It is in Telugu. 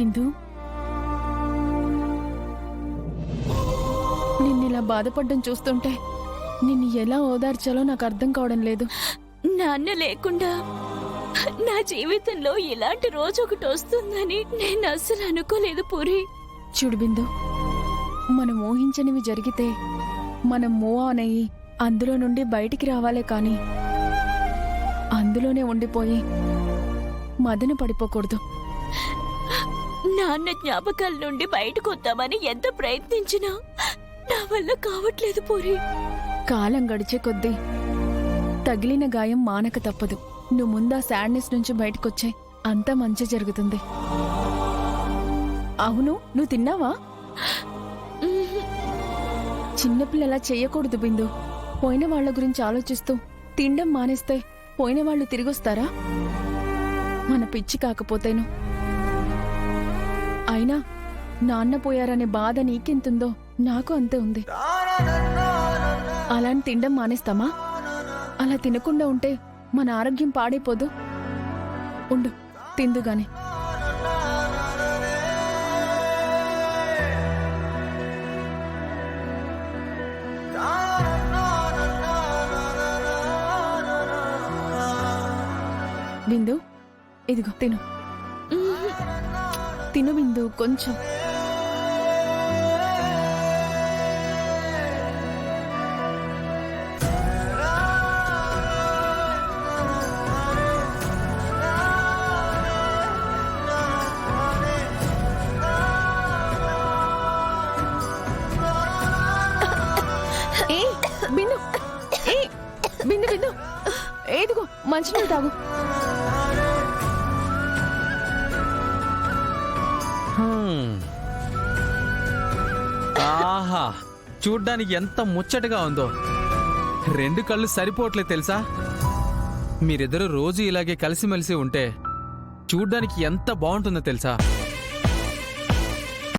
బిందు, నిన్నిలా బాధపడ్డం చూస్తుంటే నిన్ను ఎలా ఓదార్చాలో నాకు అర్థం కావడం లేదు. నాన్న లేకుండా నా జీవితంలో ఇలాంటి రోజు ఒకటి వస్తుందని నేను అస్సలు అనుకోలేదు పూరి. చూడు బిందు, మనం ఊహించనివి జరిగితే మనం మూవ్ ఆన్ అయ్యి అందులో నుండి బయటికి రావాలే కానీ అందులోనే ఉండిపోయి మదన పడిపోకూడదు. నాన్న జ్ఞాపకాల నుండి బయటకు వద్దామని ఎంత ప్రయత్నించినా నా వల్ల కావట్లేదు పూరి. కాలం గడిచే కొద్దీ తగిలిన గాయం మానక తప్పదు. నువ్వు ముందా సాడ్నెస్ నుంచి బయటకొచ్చే అంతా మంచి జరుగుతుంది. అవును, నువ్వు తిన్నావా? చిన్నపిల్లలా చెయ్యకూడదు బిందు. పోయిన వాళ్ల గురించి ఆలోచిస్తూ తిండం మానేస్తే పోయిన వాళ్ళు తిరిగొస్తారా? మన పిచ్చి కాకపోతేను. అయినా నాన్న పోయారనే బాధ నీకెంతుందో నాకు అంతే ఉంది. అలాని తిండం మానేస్తామా? అలా తినకుండా ఉంటే మన ఆరోగ్యం పాడైపోదు. ఉండు, తిందుగానే. బిందు, ఇదిగో తిను. తిను బిందు, కొంచెం. బిందు, బిందు బిందు, ఏదిగో మంచినీళ్ళు తాగు. ఆహా, చూడ్డానికి ఎంత ముచ్చటగా ఉందో. రెండు కళ్ళు సరిపోవట్లేదు తెలుసా? మీరిద్దరూ రోజు ఇలాగే కలిసిమెలిసి ఉంటే చూడ్డానికి ఎంత బాగుంటుందో తెలుసా?